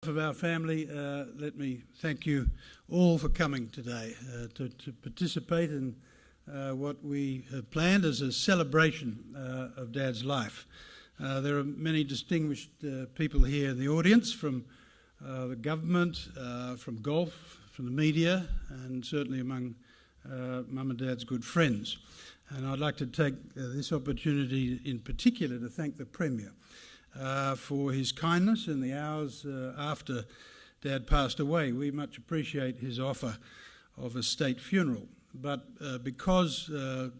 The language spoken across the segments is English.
Of our family, let me thank you all for coming today to participate in what we have planned as a celebration of Dad's life. There are many distinguished people here in the audience, from the government, from golf, from the media, and certainly among Mum and Dad's good friends. And I'd like to take this opportunity in particular to thank the Premier for his kindness in the hours after Dad passed away. We much appreciate his offer of a state funeral, but because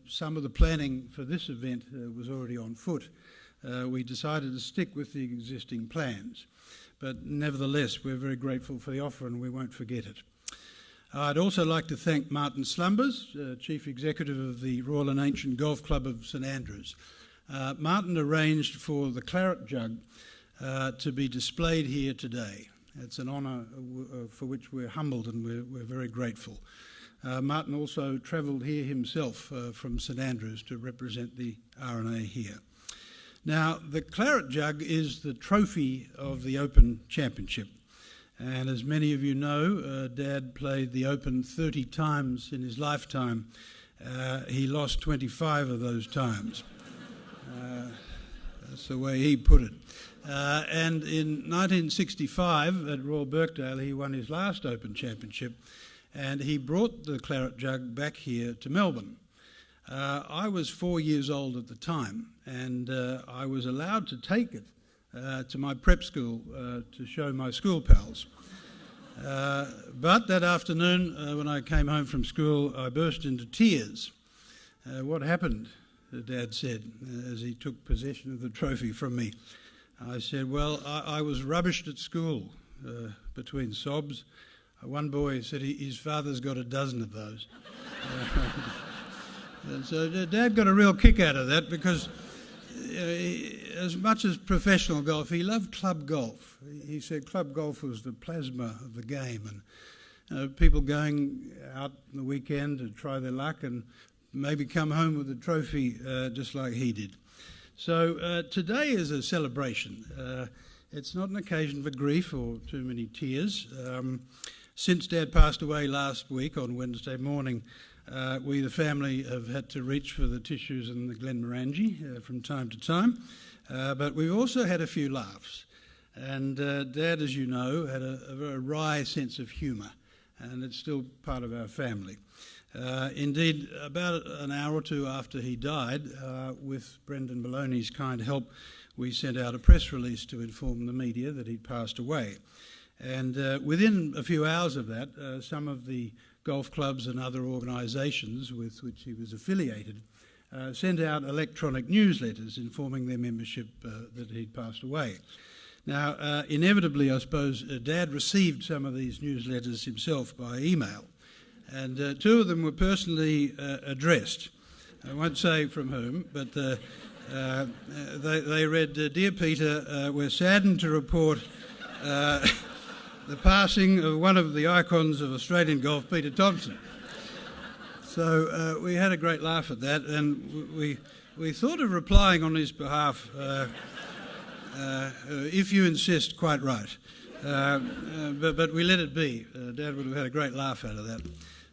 some of the planning for this event was already on foot, we decided to stick with the existing plans. But nevertheless, we're very grateful for the offer and we won't forget it. I'd also like to thank Martin Slumbers, Chief Executive of the Royal and Ancient Golf Club of St Andrews. Martin arranged for the claret jug to be displayed here today. It's an honour for which we're humbled and we're very grateful. Martin also travelled here himself from St Andrews to represent the RNA here. Now, the claret jug is the trophy of the Open Championship. And as many of you know, Dad played the Open 30 times in his lifetime. He lost 25 of those times. That's the way he put it. And in 1965 at Royal Birkdale, he won his last Open Championship, and he brought the claret jug back here to Melbourne. I was 4 years old at the time, and I was allowed to take it to my prep school to show my school pals. But that afternoon, when I came home from school, I burst into tears. What happened? Dad said, as he took possession of the trophy from me. I said, well, I was rubbished at school between sobs. One boy said his father's got a dozen of those. And so Dad got a real kick out of that because as much as professional golf, he loved club golf. He said club golf was the plasma of the game, and people going out on the weekend to try their luck and maybe come home with a trophy just like he did. So today is a celebration. It's not an occasion for grief or too many tears. Since Dad passed away last week on Wednesday morning, we, the family, have had to reach for the tissues and the Glenmorangie from time to time. But we've also had a few laughs. And Dad, as you know, had a very wry sense of humour, and it's still part of our family. Indeed, about an hour or two after he died, with Brendan Maloney's kind help, we sent out a press release to inform the media that he'd passed away. And within a few hours of that, some of the golf clubs and other organisations with which he was affiliated sent out electronic newsletters informing their membership that he'd passed away. Now, inevitably, I suppose, Dad received some of these newsletters himself by email. And two of them were personally addressed. I won't say from whom, but they read, Dear Peter, we're saddened to report the passing of one of the icons of Australian golf, Peter Thomson. So we had a great laugh at that, and we thought of replying on his behalf, if you insist, quite right. But we let it be. Dad would have had a great laugh out of that.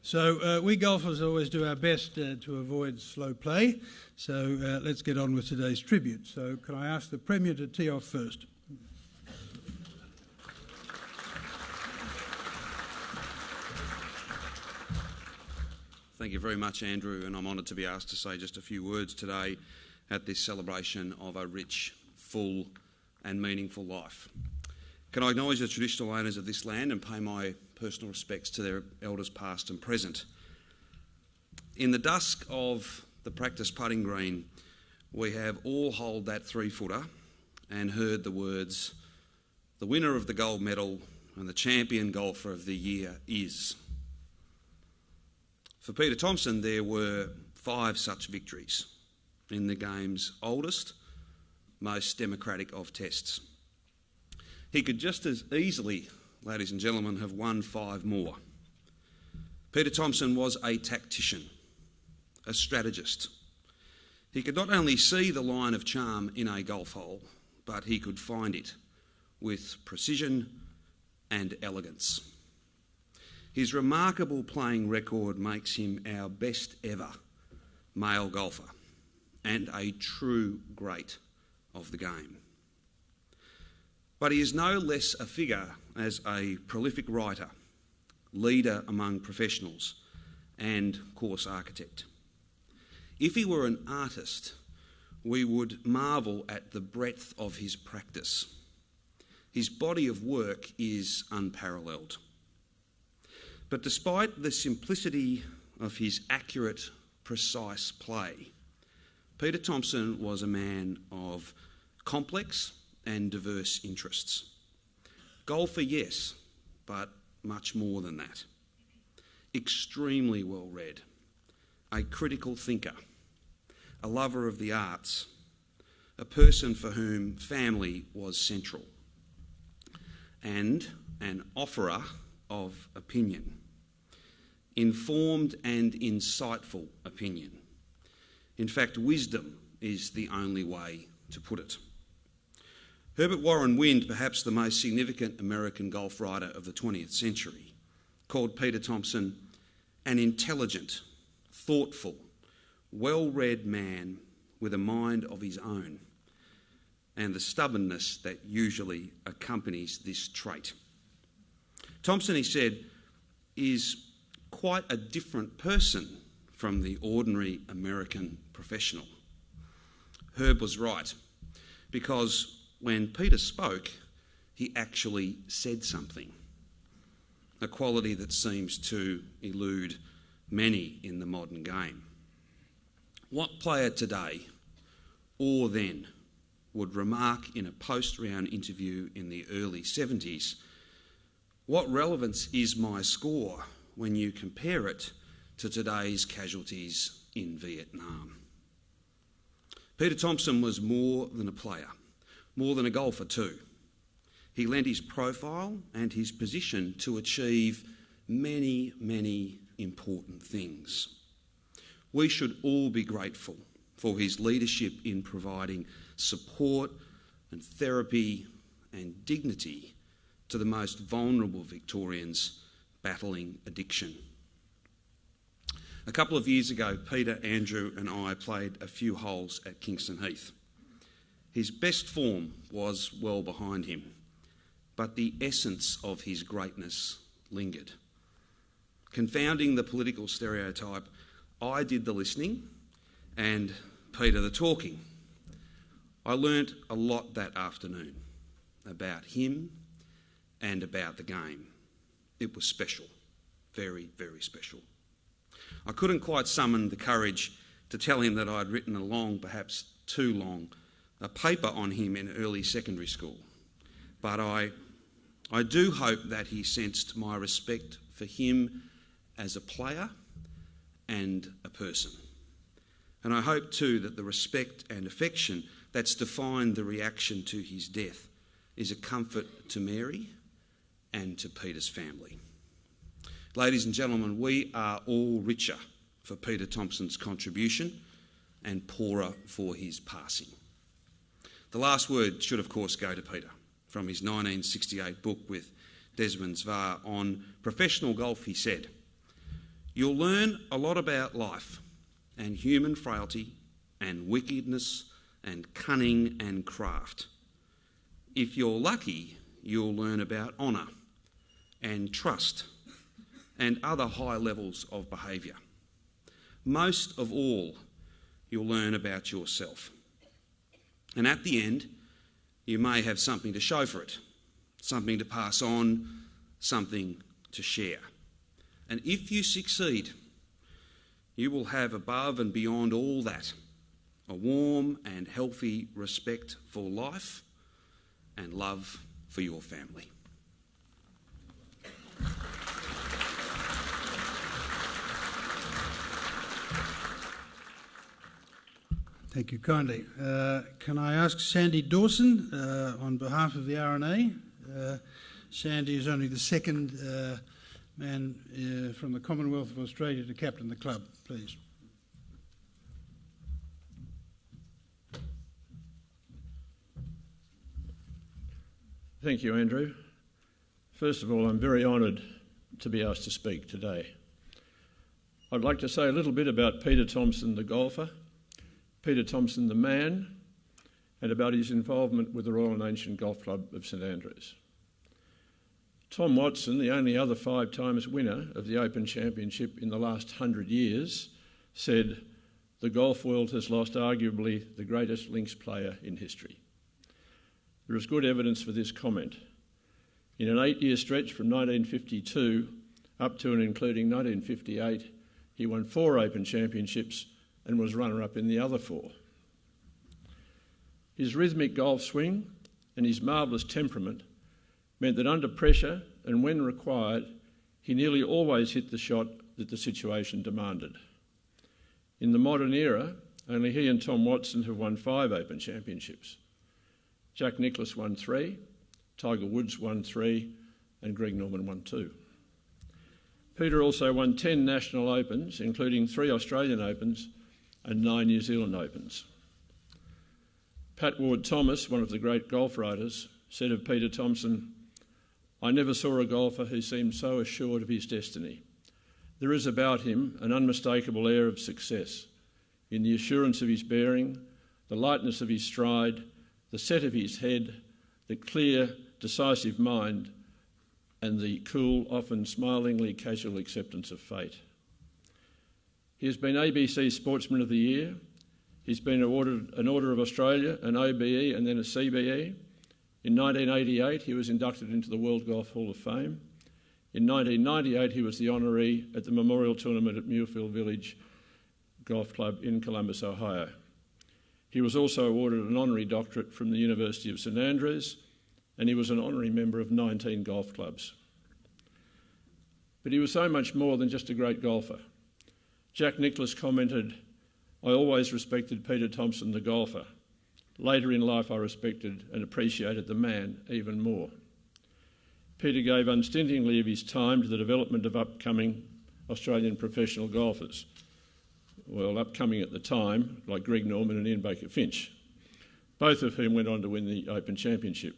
So we golfers always do our best to avoid slow play, so let's get on with today's tribute. So can I ask the Premier to tee off first? Thank you very much, Andrew, and I'm honoured to be asked to say just a few words today at this celebration of a rich, full and meaningful life. Can I acknowledge the traditional owners of this land and pay my personal respects to their elders past and present. In the dusk of the practice putting green, we have all holed that 3-footer and heard the words, the winner of the gold medal and the champion golfer of the year is. For Peter Thomson, there were 5 such victories in the game's oldest, most democratic of tests. He could just as easily, ladies and gentlemen, have won 5 more. Peter Thomson was a tactician, a strategist. He could not only see the line of charm in a golf hole, but he could find it with precision and elegance. His remarkable playing record makes him our best ever male golfer and a true great of the game. But he is no less a figure as a prolific writer, leader among professionals, and course architect. If he were an artist, we would marvel at the breadth of his practice. His body of work is unparalleled. But despite the simplicity of his accurate, precise play, Peter Thomson was a man of complex and diverse interests. Golfer, yes, but much more than that. Extremely well read, a critical thinker, a lover of the arts, a person for whom family was central, and an offerer of opinion, informed and insightful opinion. In fact, wisdom is the only way to put it. Herbert Warren Wind, perhaps the most significant American golf writer of the 20th century, called Peter Thomson an intelligent, thoughtful, well-read man with a mind of his own, and the stubbornness that usually accompanies this trait. Thomson, he said, is quite a different person from the ordinary American professional. Herb was right, because when Peter spoke, he actually said something, a quality that seems to elude many in the modern game. What player today, or then, would remark in a post-round interview in the early 70s, "What relevance is my score when you compare it to today's casualties in Vietnam?" Peter Thomson was more than a player, more than a golfer too. He lent his profile and his position to achieve many, many important things. We should all be grateful for his leadership in providing support and therapy and dignity to the most vulnerable Victorians battling addiction. A couple of years ago, Peter, Andrew and I played a few holes at Kingston Heath. His best form was well behind him, but the essence of his greatness lingered. Confounding the political stereotype, I did the listening and Peter the talking. I learnt a lot that afternoon about him and about the game. It was special, very, very special. I couldn't quite summon the courage to tell him that I'd written a long, perhaps too long, a paper on him in early secondary school, but I do hope that he sensed my respect for him as a player and a person. And I hope too that the respect and affection that's defined the reaction to his death is a comfort to Mary and to Peter's family. Ladies and gentlemen, we are all richer for Peter Thomson's contribution and poorer for his passing. The last word should of course go to Peter from his 1968 book with Desmond Zvar on professional golf. He said, "You'll learn a lot about life and human frailty and wickedness and cunning and craft. If you're lucky, you'll learn about honour and trust and other high levels of behaviour. Most of all, you'll learn about yourself. And at the end, you may have something to show for it, something to pass on, something to share. And if you succeed, you will have above and beyond all that a warm and healthy respect for life and love for your family." Thank you kindly. Can I ask Sandy Dawson on behalf of the RNA? Sandy is only the second man from the Commonwealth of Australia to captain the club, please. Thank you, Andrew. First of all, I'm very honoured to be asked to speak today. I'd like to say a little bit about Peter Thomson, the golfer, Peter Thomson, the man, and about his involvement with the Royal and Ancient Golf Club of St Andrews. Tom Watson, the only other 5 times winner of the Open Championship in the last 100 years, said, "The golf world has lost arguably the greatest links player in history." There is good evidence for this comment. In an 8-year stretch from 1952 up to and including 1958, he won 4 Open Championships and was runner-up in the other 4. His rhythmic golf swing and his marvellous temperament meant that under pressure and when required, he nearly always hit the shot that the situation demanded. In the modern era, only he and Tom Watson have won 5 Open Championships. Jack Nicklaus won 3, Tiger Woods won 3, and Greg Norman won 2. Peter also won 10 National Opens, including 3 Australian Opens and 9 New Zealand Opens. Pat Ward-Thomas, one of the great golf writers, said of Peter Thomson, "I never saw a golfer who seemed so assured of his destiny. There is about him an unmistakable air of success in the assurance of his bearing, the lightness of his stride, the set of his head, the clear, decisive mind, and the cool, often smilingly casual acceptance of fate." He has been ABC Sportsman of the Year. He's been awarded an Order of Australia, an OBE and then a CBE. In 1988, he was inducted into the World Golf Hall of Fame. In 1998, he was the honoree at the Memorial Tournament at Muirfield Village Golf Club in Columbus, Ohio. He was also awarded an honorary doctorate from the University of St Andrews, and he was an honorary member of 19 golf clubs. But he was so much more than just a great golfer. Jack Nicklaus commented, "I always respected Peter Thomson, the golfer. Later in life, I respected and appreciated the man even more." Peter gave unstintingly of his time to the development of upcoming Australian professional golfers. Well, upcoming at the time, like Greg Norman and Ian Baker Finch, both of whom went on to win the Open Championship.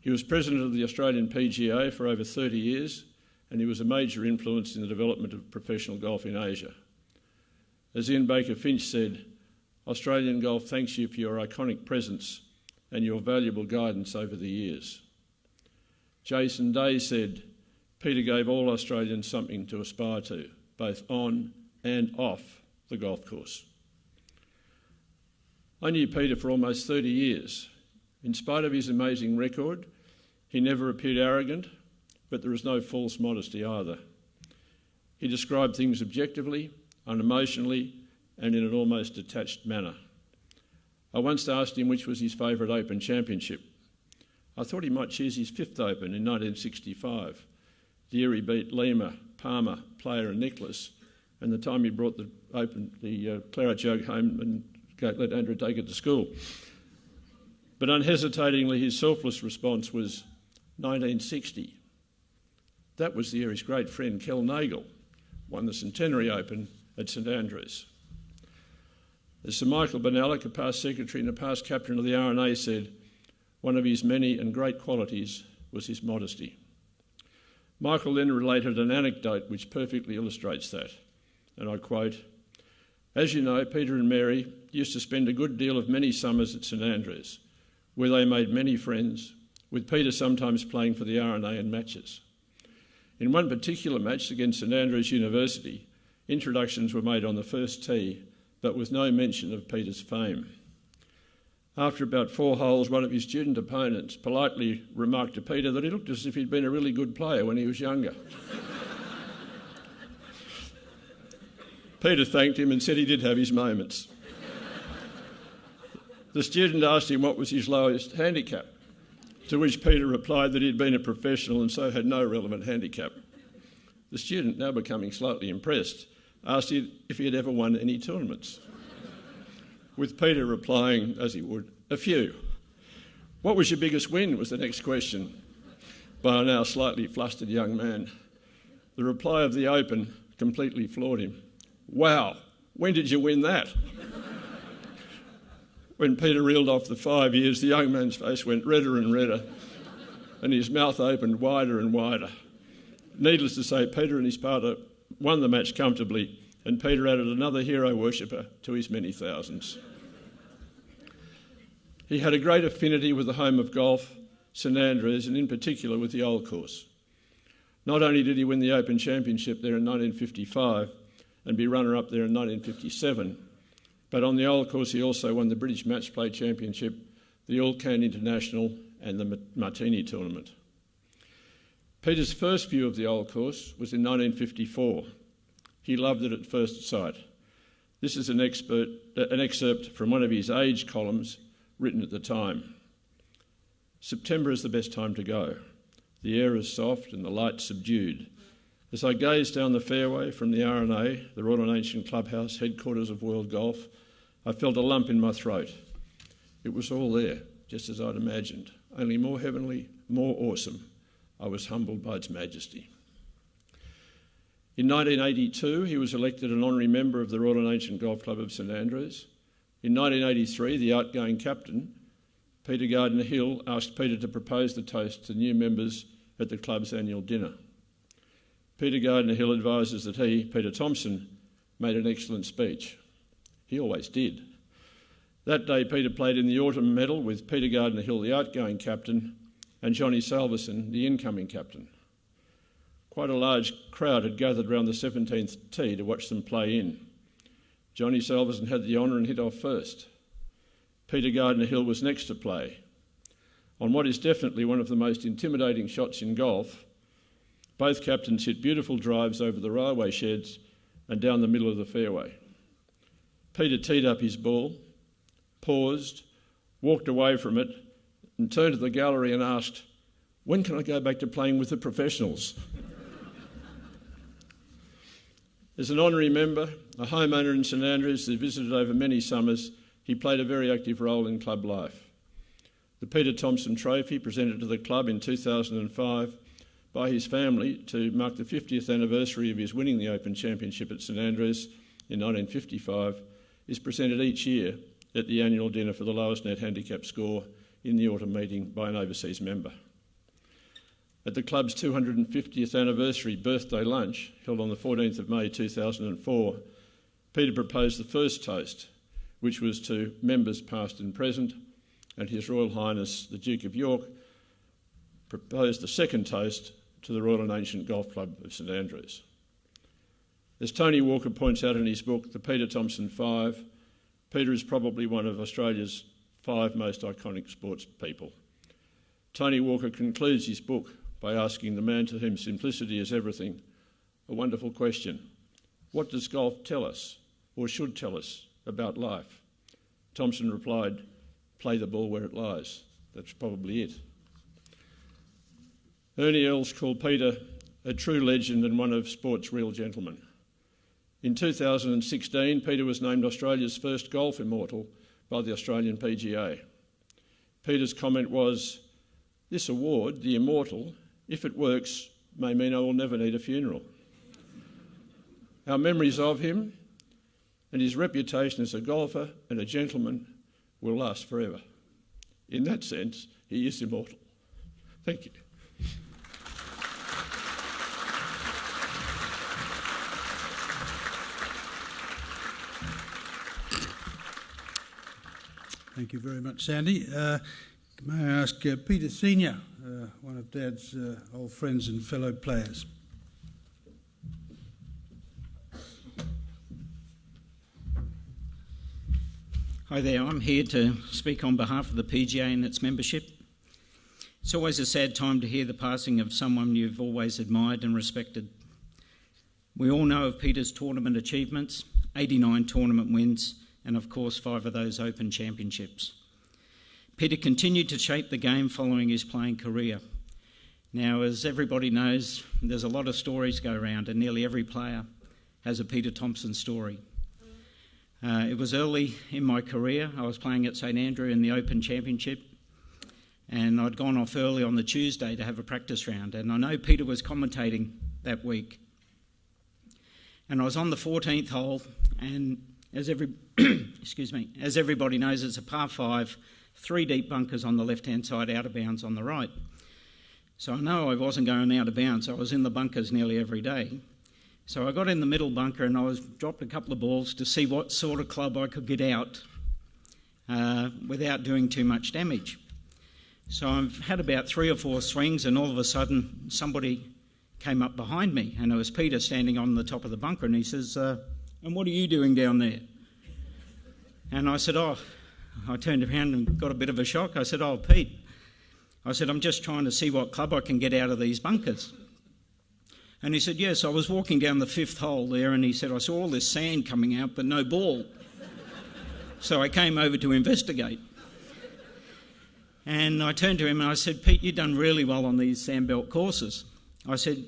He was president of the Australian PGA for over 30 years, and he was a major influence in the development of professional golf in Asia. As Ian Baker Finch said, "Australian golf thanks you for your iconic presence and your valuable guidance over the years." Jason Day said, "Peter gave all Australians something to aspire to, both on and off the golf course." I knew Peter for almost 30 years. In spite of his amazing record, he never appeared arrogant, but there was no false modesty either. He described things objectively, unemotionally, and in an almost detached manner. I once asked him which was his favourite Open Championship. I thought he might choose his 5th Open in 1965, the year he beat Lima, Palmer, Player and Nicklaus, and the time he brought the claret jug home and let Andrew take it to school. But unhesitatingly, his selfless response was 1960. That was the year his great friend Kel Nagle won the Centenary Open at St Andrews. As Sir Michael Benellick, a past secretary and a past captain of the R&A, said, one of his many and great qualities was his modesty. Michael then related an anecdote which perfectly illustrates that, and I quote, "As you know, Peter and Mary used to spend a good deal of many summers at St Andrews, where they made many friends, with Peter sometimes playing for the R&A in matches. In one particular match against St Andrews University, introductions were made on the first tee, but with no mention of Peter's fame. After about 4 holes, one of his student opponents politely remarked to Peter that he looked as if he'd been a really good player when he was younger. Peter thanked him and said he did have his moments. The student asked him what was his lowest handicap, to which Peter replied that he'd been a professional and so had no relevant handicap. The student, now becoming slightly impressed, asked him if he had ever won any tournaments, with Peter replying, as he would, "A few." "What was your biggest win?" was the next question by a now slightly flustered young man. The reply of the Open completely floored him. "Wow, when did you win that?" When Peter reeled off the 5 years, the young man's face went redder and redder, and his mouth opened wider and wider. Needless to say, Peter and his partner won the match comfortably, and Peter added another hero worshipper to his many thousands. He had a great affinity with the home of golf, St Andrews, and in particular with the Old Course. Not only did he win the Open Championship there in 1955 and be runner-up there in 1957, but on the Old Course he also won the British Match Play Championship, the All Can International and the Martini Tournament. Peter's first view of the Old Course was in 1954. He loved it at first sight. This is an excerpt from one of his age columns written at the time. September is the best time to go. The air is soft and the light subdued. As I gazed down the fairway from the R&A, the Royal and Ancient Clubhouse, headquarters of World Golf, I felt a lump in my throat. It was all there, just as I'd imagined, only more heavenly, more awesome. I was humbled by its majesty. In 1982, he was elected an honorary member of the Royal and Ancient Golf Club of St Andrews. In 1983, the outgoing captain, Peter Gardner-Hill, asked Peter to propose the toast to new members at the club's annual dinner. Peter Gardner-Hill advises that he, Peter Thomson, made an excellent speech. He always did. That day, Peter played in the autumn medal with Peter Gardner-Hill, the outgoing captain, and Johnny Salverson, the incoming captain. Quite a large crowd had gathered round the 17th tee to watch them play in. Johnny Salverson had the honour and hit off first. Peter Gardner-Hill was next to play. On what is definitely one of the most intimidating shots in golf, both captains hit beautiful drives over the railway sheds and down the middle of the fairway. Peter teed up his ball, paused, walked away from it, and turned to the gallery and asked, "When can I go back to playing with the professionals?" As an honorary member, a homeowner in St Andrews that visited over many summers, he played a very active role in club life. The Peter Thomson Trophy, presented to the club in 2005 by his family to mark the 50th anniversary of his winning the Open Championship at St Andrews in 1955, is presented each year at the annual dinner for the lowest net handicap score in the autumn meeting by an overseas member. At the club's 250th anniversary birthday lunch, held on the 14th of May 2004, Peter proposed the first toast, which was to members past and present, and His Royal Highness the Duke of York proposed the second toast to the Royal and Ancient Golf Club of St Andrews. As Tony Walker points out in his book, The Peter Thomson Five, Peter is probably one of Australia's 5 most iconic sports people. Tony Walker concludes his book by asking the man to whom simplicity is everything a wonderful question. What does golf tell us, or should tell us, about life? Thomson replied, "Play the ball where it lies." That's probably it. Ernie Els called Peter a true legend and one of sport's real gentlemen. In 2016, Peter was named Australia's first golf immortal by the Australian PGA. Peter's comment was, "This award, the Immortal, if it works, may mean I will never need a funeral." Our memories of him and his reputation as a golfer and a gentleman will last forever. In that sense, he is immortal. Thank you. Thank you very much, Sandy. May I ask Peter Senior, one of Dad's old friends and fellow players. Hi there, I'm here to speak on behalf of the PGA and its membership. It's always a sad time to hear the passing of someone you've always admired and respected. We all know of Peter's tournament achievements, 89 tournament wins, and of course 5 of those Open Championships. Peter continued to shape the game following his playing career. Now, as everybody knows, there's a lot of stories go around, and nearly every player has a Peter Thomson story. It was early in my career. I was playing at St Andrew in the Open Championship, and I'd gone off early on the Tuesday to have a practice round, and I know Peter was commentating that week. And I was on the 14th hole, and as everybody knows, it's a par 5, 3 deep bunkers on the left-hand side, out of bounds on the right. So I know I wasn't going out of bounds. I was in the bunkers nearly every day. So I got in the middle bunker and I dropped a couple of balls to see what sort of club I could get out without doing too much damage. So I've had about 3 or 4 swings, and all of a sudden somebody came up behind me, and it was Peter standing on the top of the bunker, and he says, "And what are you doing down there?" And I said, I turned around and got a bit of a shock. I said, "Oh, Pete," I said, "I'm just trying to see what club I can get out of these bunkers." And he said, "Yes, I was walking down the 5th hole there," and he said, "I saw all this sand coming out but no ball." So I came over to investigate. And I turned to him and I said, "Pete, you've done really well on these sandbelt courses." I said,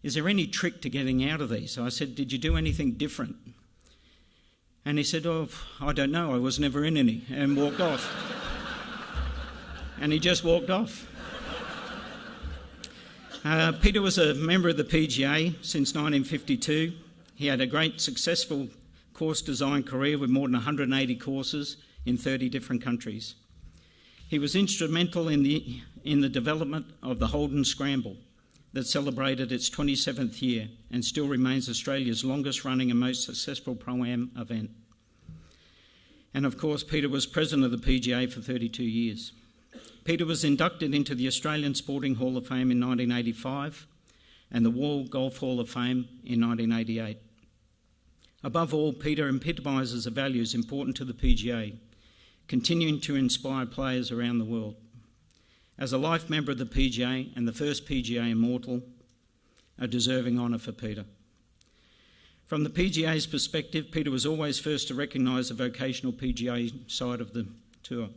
"Is there any trick to getting out of these?" I said, "Did you do anything different?" And he said, "Oh, I don't know, I was never in any," and walked off. And he just walked off. Peter was a member of the PGA since 1952. He had a great successful course design career with more than 180 courses in 30 different countries. He was instrumental in the development of the Holden Scramble that celebrated its 27th year and still remains Australia's longest running and most successful Pro-Am event. And of course, Peter was president of the PGA for 32 years. Peter was inducted into the Australian Sporting Hall of Fame in 1985 and the World Golf Hall of Fame in 1988. Above all, Peter epitomises the values important to the PGA, continuing to inspire players around the world. As a life member of the PGA and the first PGA Immortal, a deserving honour for Peter. From the PGA's perspective, Peter was always first to recognise the vocational PGA side of the tour.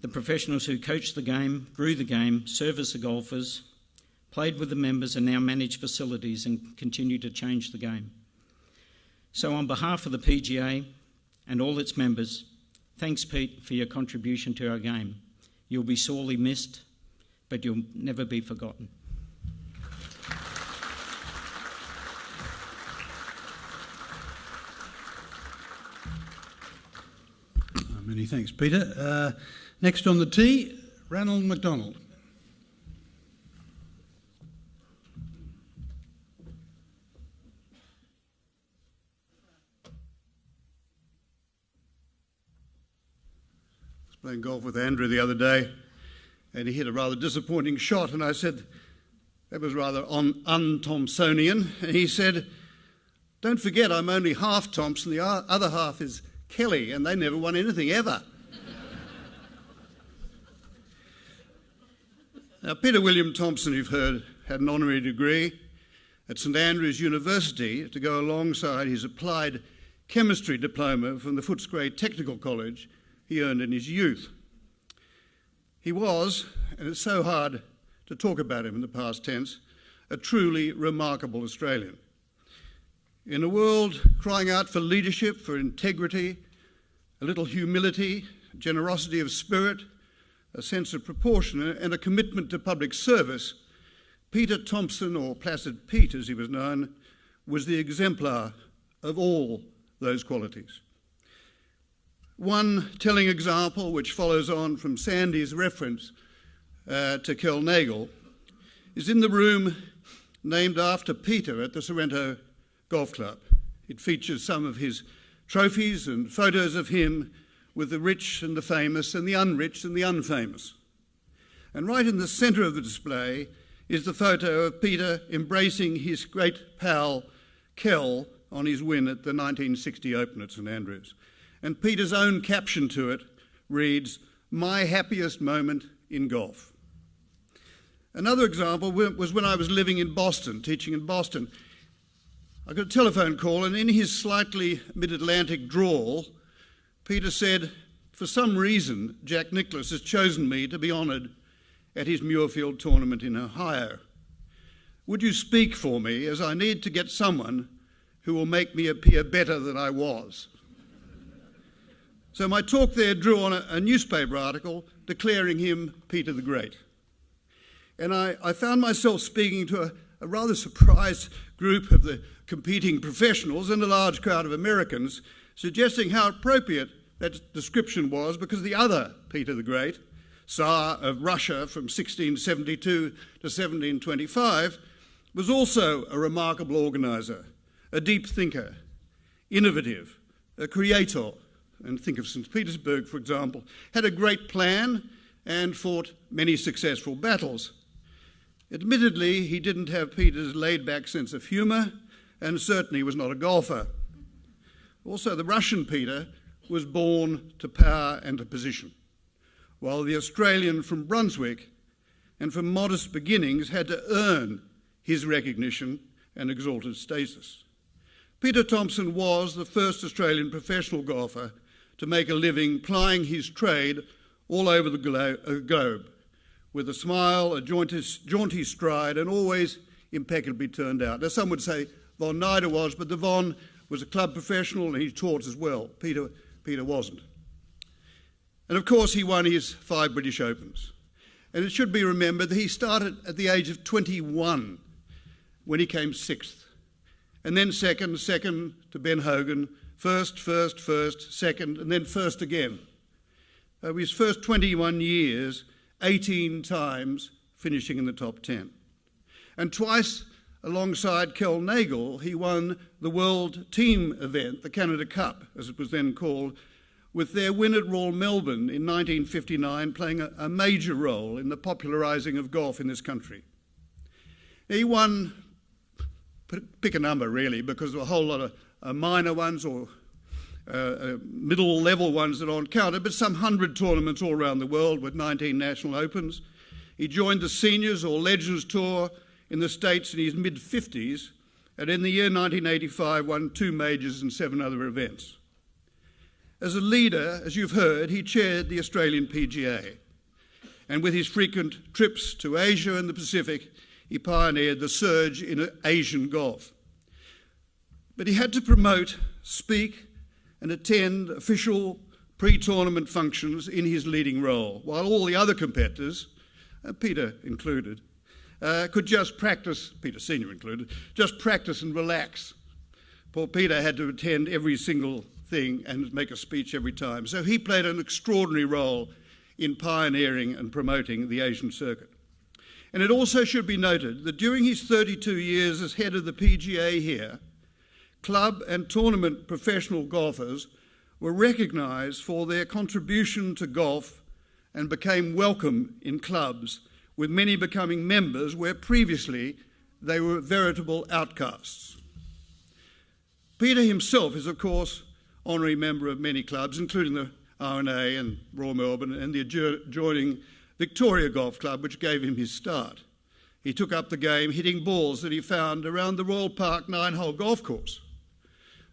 The professionals who coached the game, grew the game, serviced the golfers, played with the members and now manage facilities and continue to change the game. So on behalf of the PGA and all its members, thanks, Pete, for your contribution to our game. You'll be sorely missed, but you'll never be forgotten. Many thanks, Peter. Next on the tee, Ranald McDonald. Playing golf with Andrew the other day, and he hit a rather disappointing shot, and I said, that was rather un-Thomsonian, and he said, "Don't forget I'm only half Thomson, the other half is Kelly, and they never won anything ever." Now, Peter William Thomson, you've heard, had an honorary degree at St Andrews University to go alongside his applied chemistry diploma from the Footscray Technical College he earned in his youth. He was, and it's so hard to talk about him in the past tense, a truly remarkable Australian. In a world crying out for leadership, for integrity, a little humility, generosity of spirit, a sense of proportion and a commitment to public service, Peter Thomson, or Placid Pete as he was known, was the exemplar of all those qualities. One telling example, which follows on from Sandy's reference to Kel Nagle, is in the room named after Peter at the Sorrento Golf Club. It features some of his trophies and photos of him with the rich and the famous and the unrich and the unfamous. And right in the centre of the display is the photo of Peter embracing his great pal Kel on his win at the 1960 Open at St Andrews. And Peter's own caption to it reads, "My happiest moment in golf." Another example was when I was living in Boston, teaching in Boston. I got a telephone call, and in his slightly mid-Atlantic drawl, Peter said, "For some reason, Jack Nicklaus has chosen me to be honoured at his Muirfield tournament in Ohio. Would you speak for me, as I need to get someone who will make me appear better than I was?" So my talk there drew on a newspaper article declaring him Peter the Great. And I found myself speaking to a rather surprised group of the competing professionals and a large crowd of Americans, suggesting how appropriate that description was because the other Peter the Great, Tsar of Russia from 1672 to 1725, was also a remarkable organiser, a deep thinker, innovative, a creator, and think of St. Petersburg, for example, had a great plan and fought many successful battles. Admittedly, he didn't have Peter's laid-back sense of humour, and certainly was not a golfer. Also, the Russian Peter was born to power and to position, while the Australian from Brunswick and from modest beginnings had to earn his recognition and exalted status. Peter Thomson was the first Australian professional golfer to make a living plying his trade all over the globe, with a smile, a jaunty stride, and always impeccably turned out. Now, some would say Von Nider was, but the Von was a club professional and he taught as well. Peter wasn't. And of course, he won his 5 British Opens. And it should be remembered that he started at the age of 21 when he came 6th. And then second to Ben Hogan, first, second, and then first again. Over his first 21 years, 18 times finishing in the top 10. And twice, alongside Kel Nagle, he won the World Team event, the Canada Cup, as it was then called, with their win at Royal Melbourne in 1959 playing a major role in the popularising of golf in this country. He won, pick a number really, because there were a whole lot of minor ones or middle-level ones that aren't counted, but some 100 tournaments all around the world with 19 National Opens. He joined the Seniors or Legends Tour in the States in his mid-50s, and in the year 1985 won 2 majors and 7 other events. As a leader, as you've heard, he chaired the Australian PGA, and with his frequent trips to Asia and the Pacific, he pioneered the surge in Asian golf. But he had to promote, speak, and attend official pre-tournament functions in his leading role, while all the other competitors, Peter included, could just practice, Peter Senior included, just practice and relax. Poor Peter had to attend every single thing and make a speech every time. So he played an extraordinary role in pioneering and promoting the Asian circuit. And it also should be noted that during his 32 years as head of the PGA here, club and tournament professional golfers were recognised for their contribution to golf and became welcome in clubs, with many becoming members where previously they were veritable outcasts. Peter himself is, of course, honorary member of many clubs, including the R&A and Royal Melbourne and the adjoining Victoria Golf Club, which gave him his start. He took up the game hitting balls that he found around the Royal Park 9-hole golf course.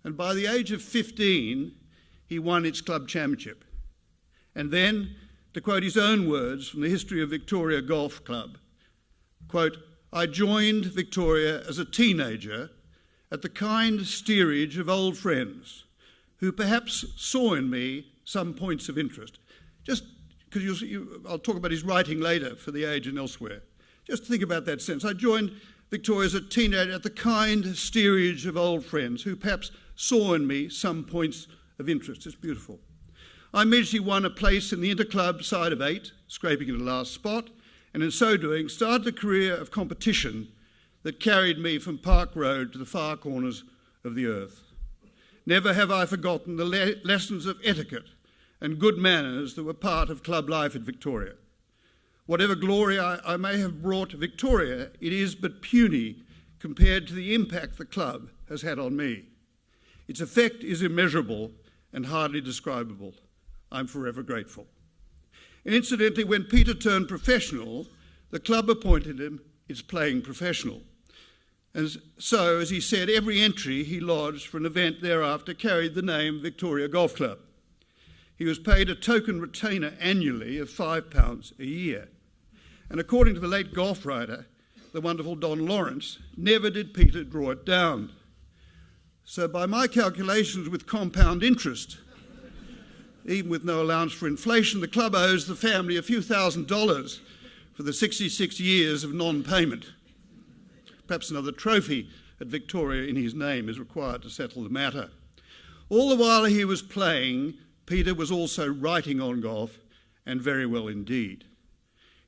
And by the age of 15, he won its club championship. And then, to quote his own words from the history of Victoria Golf Club, quote, "I joined Victoria as a teenager at the kind steerage of old friends who perhaps saw in me some points of interest." Just because I'll talk about his writing later for The Age and elsewhere. Just think about that sentence. I joined Victoria as a teenager at the kind steerage of old friends who perhaps saw in me some points of interest. It's beautiful. I immediately won a place in the interclub side of 8, scraping in the last spot, and in so doing started a career of competition that carried me from Park Road to the far corners of the earth. Never have I forgotten the lessons of etiquette and good manners that were part of club life at Victoria. Whatever glory I may have brought to Victoria, it is but puny compared to the impact the club has had on me. Its effect is immeasurable and hardly describable. I'm forever grateful. And incidentally, when Peter turned professional, the club appointed him its playing professional. And so, as he said, every entry he lodged for an event thereafter carried the name Victoria Golf Club. He was paid a token retainer annually of £5 a year. And according to the late golf writer, the wonderful Don Lawrence, never did Peter draw it down. So by my calculations with compound interest, even with no allowance for inflation, the club owes the family a few $1,000s for the 66 years of non-payment. Perhaps another trophy at Victoria in his name is required to settle the matter. All the while he was playing, Peter was also writing on golf and very well indeed.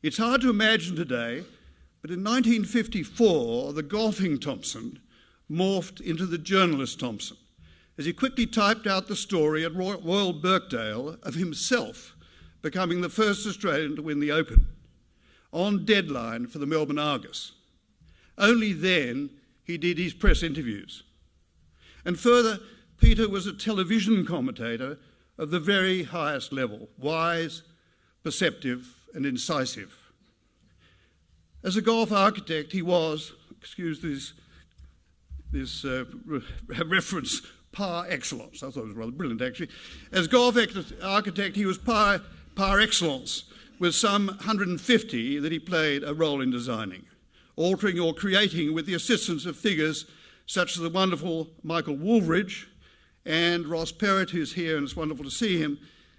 It's hard to imagine today, but in 1954, the golfing Thomson morphed into the journalist Thomson, as he quickly typed out the story at Royal Birkdale of himself becoming the first Australian to win the Open, on deadline for the Melbourne Argus. Only then he did his press interviews. And further, Peter was a television commentator of the very highest level, wise, perceptive and incisive. As a golf architect, he was, excuse this reference, par excellence. I thought it was rather brilliant, actually. As golf architect, he was par excellence, with some 150 that he played a role in designing, altering or creating with the assistance of figures such as the wonderful Michael Woolridge and Ross Perrott, who's here and it's wonderful to see him,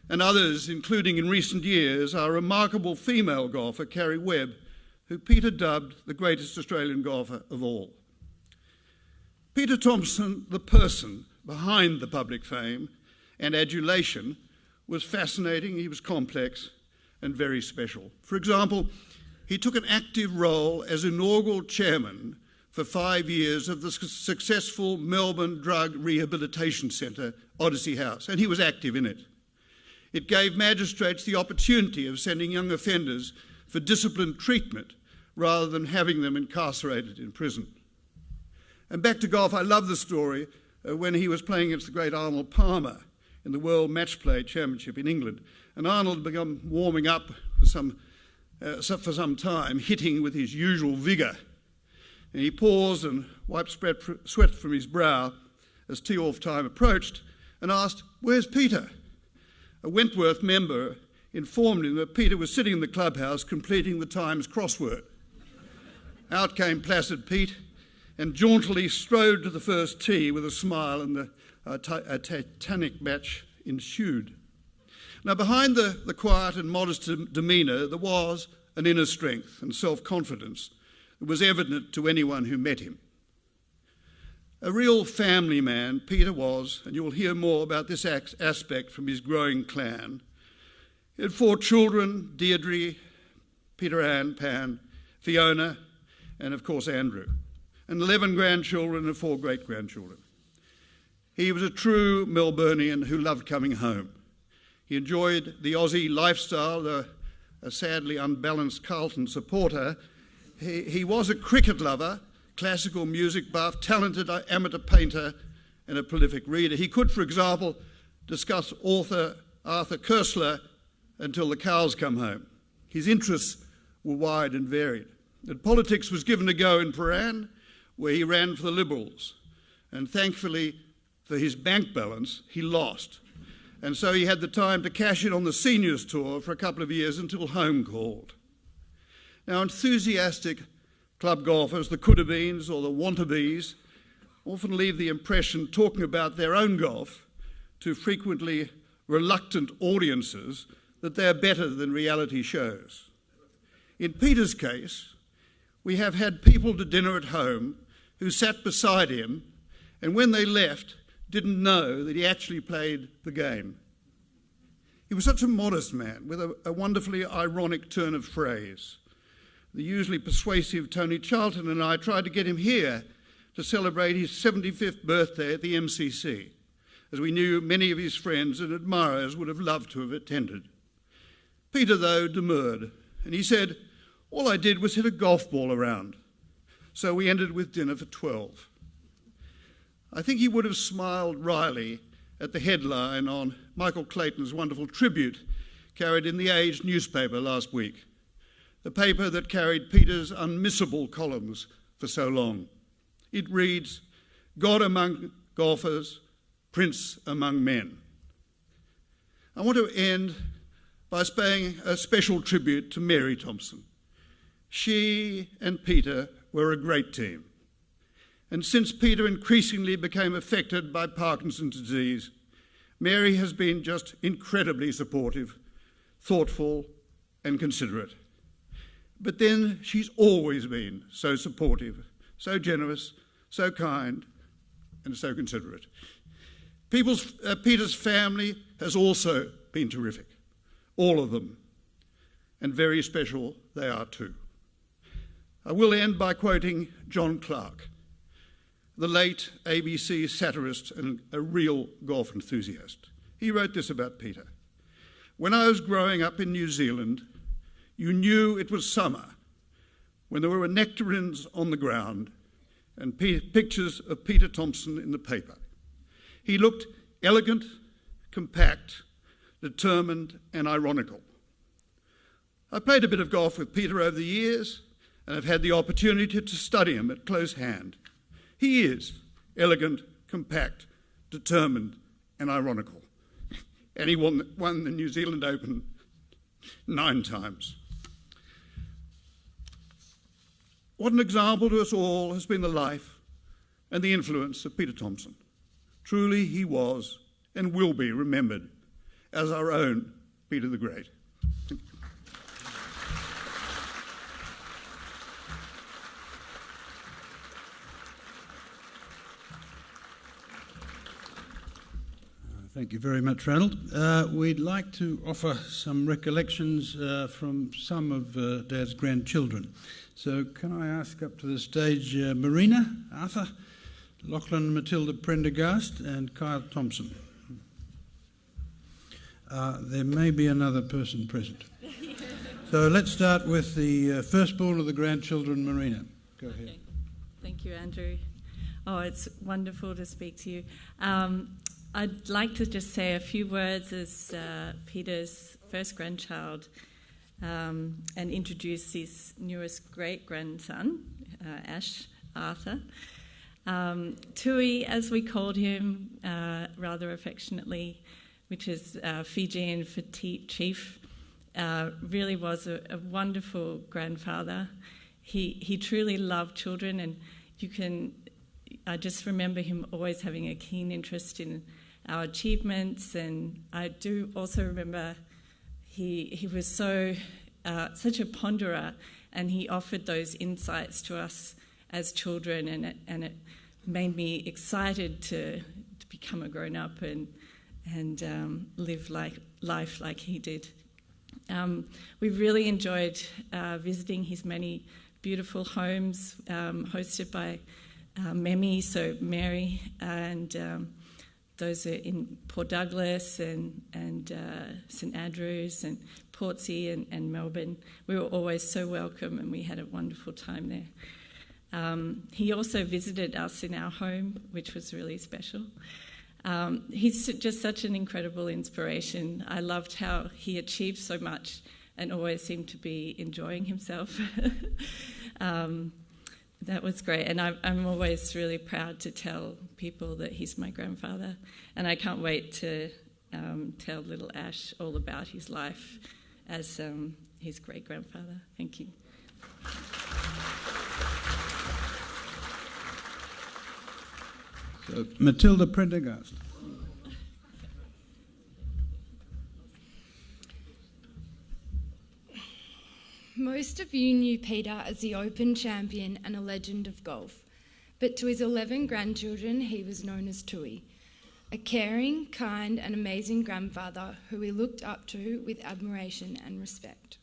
and others, including in recent years our remarkable female golfer, Carrie Webb, who Peter dubbed the greatest Australian golfer of all. Peter Thomson, the person behind the public fame and adulation, was fascinating, he was complex and very special. For example, he took an active role as inaugural chairman for 5 years of the successful Melbourne Drug Rehabilitation Centre, Odyssey House, and he was active in it. It gave magistrates the opportunity of sending young offenders for disciplined treatment rather than having them incarcerated in prison. And back to golf, I love the story when he was playing against the great Arnold Palmer in the World Match Play Championship in England. And Arnold had begun warming up for some time, hitting with his usual vigour. And he paused and wiped sweat from his brow as tee-off time approached and asked, "Where's Peter?" A Wentworth member informed him that Peter was sitting in the clubhouse completing the Times crossword. Out came placid Pete and jauntily strode to the first tee with a smile, and a titanic match ensued. Now, behind the quiet and modest demeanour, there was an inner strength and self-confidence that was evident to anyone who met him. A real family man, Peter was, and you'll hear more about this aspect from his growing clan. He had 4 children, Deirdre, Peter Ann, Pan, Fiona, and of course Andrew, and 11 grandchildren and 4 great-grandchildren. He was a true Melburnian who loved coming home. He enjoyed the Aussie lifestyle, though a sadly unbalanced Carlton supporter. He was a cricket lover, classical music buff, talented amateur painter and a prolific reader. He could, for example, discuss author Arthur Koestler until the cows come home. His interests were wide and varied. And politics was given a go in Paran, where he ran for the Liberals. And thankfully, for his bank balance, he lost. And so he had the time to cash in on the seniors tour for a couple of years until home called. Now, enthusiastic club golfers, the could-have-beens or the want-to-bees, often leave the impression, talking about their own golf, to frequently reluctant audiences, that they're better than reality shows. In Peter's case, we have had people to dinner at home who sat beside him and when they left didn't know that he actually played the game. He was such a modest man with a wonderfully ironic turn of phrase. The usually persuasive Tony Charlton and I tried to get him here to celebrate his 75th birthday at the MCC, as we knew many of his friends and admirers would have loved to have attended. Peter, though, demurred, and he said, "All I did was hit a golf ball around." So we ended with dinner for 12. I think he would have smiled wryly at the headline on Michael Clayton's wonderful tribute carried in the Age newspaper last week, the paper that carried Peter's unmissable columns for so long. It reads, "God among golfers, Prince among men." I want to end by paying a special tribute to Mary Thomson. She and Peter were a great team. And since Peter increasingly became affected by Parkinson's disease, Mary has been just incredibly supportive, thoughtful and considerate. But then she's always been so supportive, so generous, so kind and so considerate. Peter's family has also been terrific, all of them, and very special they are too. I will end by quoting John Clark, the late ABC satirist and a real golf enthusiast. He wrote this about Peter. "When I was growing up in New Zealand, you knew it was summer when there were nectarines on the ground and pictures of Peter Thomson in the paper. He looked elegant, compact, determined and ironical. I played a bit of golf with Peter over the years and have had the opportunity to study him at close hand. He is elegant, compact, determined and ironical. And he won the New Zealand Open 9 times. What an example to us all has been the life and the influence of Peter Thomson. Truly he was and will be remembered as our own Peter the Great." Thank you very much, Ronald. We'd like to offer some recollections from some of Dad's grandchildren. So can I ask up to the stage Marina, Arthur, Lachlan Matilda Prendergast and Kyle Thomson. There may be another person present. So let's start with the firstborn of the grandchildren, Marina. Go ahead. Okay. Thank you, Andrew. Oh, it's wonderful to speak to you. I'd like to just say a few words as Peter's first grandchild and introduce his newest great-grandson, Ash Arthur. Tui, as we called him rather affectionately, which is Fijian for chief, really was a wonderful grandfather. He truly loved children, and I just remember him always having a keen interest in our achievements, and I do also remember he was such a ponderer, and he offered those insights to us as children, and it made me excited to become a grown-up and live life like he did. We really enjoyed visiting his many beautiful homes hosted by Memi, so Mary, and those are in Port Douglas and St Andrews and Portsea and Melbourne. We were always so welcome, and we had a wonderful time there. He also visited us in our home, which was really special. He's just such an incredible inspiration. I loved how he achieved so much and always seemed to be enjoying himself. That was great, and I'm always really proud to tell people that he's my grandfather, and I can't wait to tell little Ash all about his life as his great-grandfather. Thank you. So, Matilda Prendergast. Most of you knew Peter as the Open champion and a legend of golf, but to his 11 grandchildren he was known as Tui, a caring, kind and amazing grandfather who we looked up to with admiration and respect.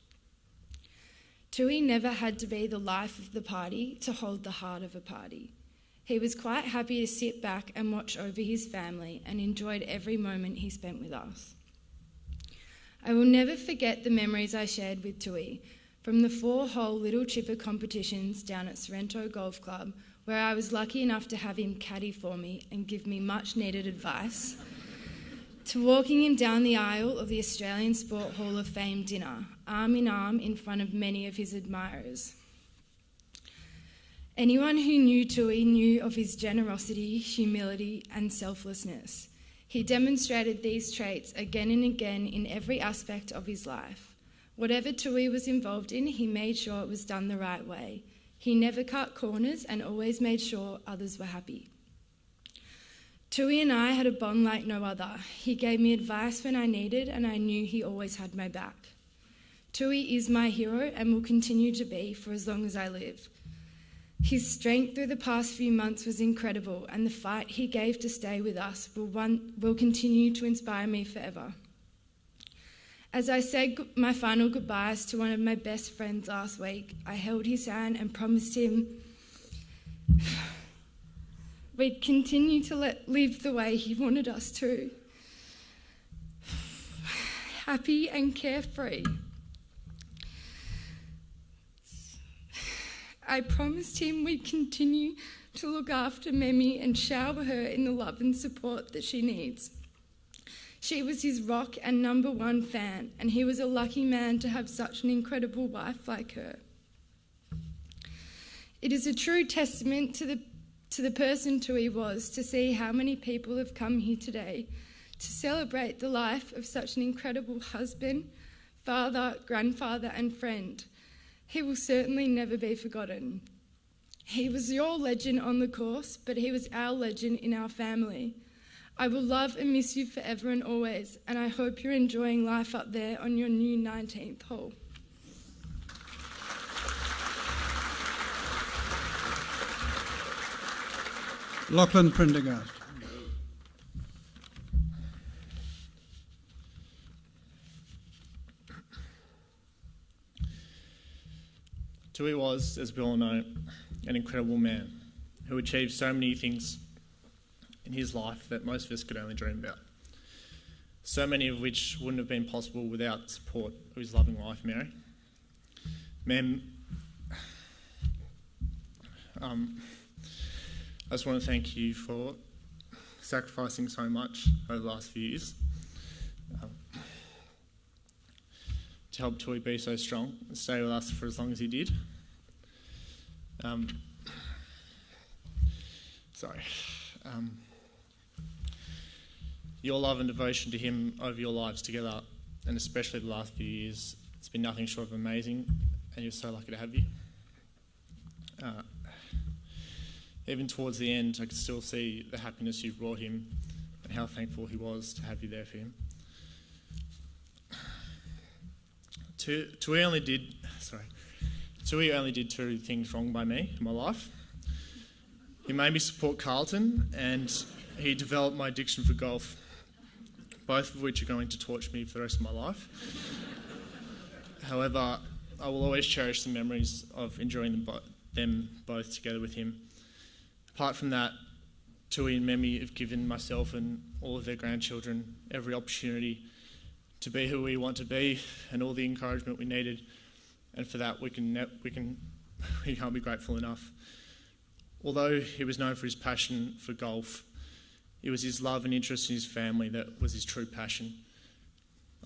Tui never had to be the life of the party to hold the heart of a party. He was quite happy to sit back and watch over his family and enjoyed every moment he spent with us. I will never forget the memories I shared with Tui, from the 4-hole Little Chipper competitions down at Sorrento Golf Club, where I was lucky enough to have him caddy for me and give me much needed advice, to walking him down the aisle of the Australian Sport Hall of Fame dinner, arm in arm in front of many of his admirers. Anyone who knew Tui knew of his generosity, humility and selflessness. He demonstrated these traits again and again in every aspect of his life. Whatever Tui was involved in, he made sure it was done the right way. He never cut corners and always made sure others were happy. Tui and I had a bond like no other. He gave me advice when I needed, and I knew he always had my back. Tui is my hero and will continue to be for as long as I live. His strength through the past few months was incredible, and the fight he gave to stay with us will continue to inspire me forever. As I said my final goodbyes to one of my best friends last week, I held his hand and promised him we'd continue to live the way he wanted us to. Happy and carefree. I promised him we'd continue to look after Memi and shower her in the love and support that she needs. She was his rock and number one fan, and he was a lucky man to have such an incredible wife like her. It is a true testament to the person Tui was to see how many people have come here today to celebrate the life of such an incredible husband, father, grandfather and friend. He will certainly never be forgotten. He was your legend on the course, but he was our legend in our family. I will love and miss you forever and always, and I hope you're enjoying life up there on your new 19th hole. Lachlan Prendergast. Tui was, as we all know, an incredible man who achieved so many things in his life that most of us could only dream about. So many of which wouldn't have been possible without the support of his loving wife, Mary. Mem, I just want to thank you for sacrificing so much over the last few years to help Tui be so strong and stay with us for as long as he did. Your love and devotion to him over your lives together, and especially the last few years, it's been nothing short of amazing, and you're so lucky to have you. Even towards the end, I could still see the happiness you brought him and how thankful he was to have you there for him. Tui only did two things wrong by me in my life. He made me support Carlton, and he developed my addiction for golf, both of which are going to torture me for the rest of my life. However, I will always cherish the memories of enjoying them both together with him. Apart from that, Tui and Memi have given myself and all of their grandchildren every opportunity to be who we want to be and all the encouragement we needed, and for that we can't be grateful enough. Although he was known for his passion for golf, it was his love and interest in his family that was his true passion.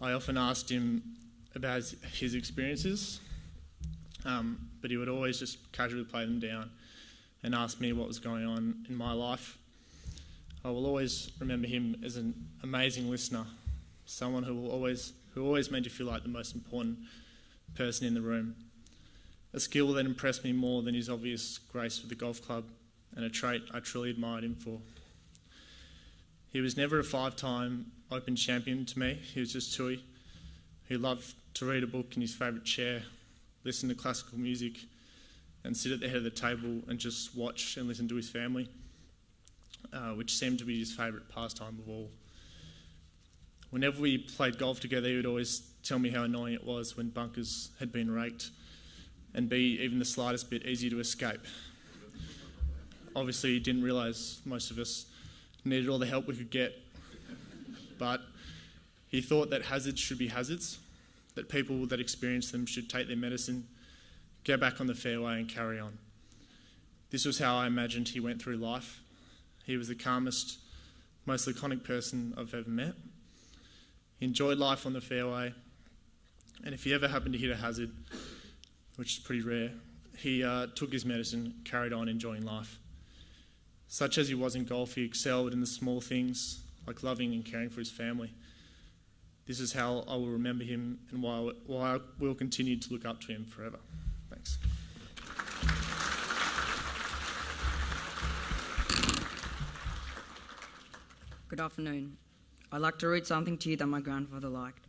I often asked him about his experiences, but he would always just casually play them down and ask me what was going on in my life. I will always remember him as an amazing listener, someone who always made you feel like the most important person in the room. A skill that impressed me more than his obvious grace with the golf club, and a trait I truly admired him for. He was never a 5-time Open champion to me. He was just Tui, who loved to read a book in his favourite chair, listen to classical music, and sit at the head of the table and just watch and listen to his family, which seemed to be his favourite pastime of all. Whenever we played golf together, he would always tell me how annoying it was when bunkers had been raked and be even the slightest bit easier to escape. Obviously, he didn't realise most of us needed all the help we could get, but he thought that hazards should be hazards, that people that experience them should take their medicine, get back on the fairway and carry on. This was how I imagined he went through life. He was the calmest, most laconic person I've ever met. He enjoyed life on the fairway, and if he ever happened to hit a hazard, which is pretty rare, he took his medicine, carried on enjoying life. Such as he was in golf, he excelled in the small things, like loving and caring for his family. This is how I will remember him and why I will continue to look up to him forever. Thanks. Good afternoon. I'd like to read something to you that my grandfather liked.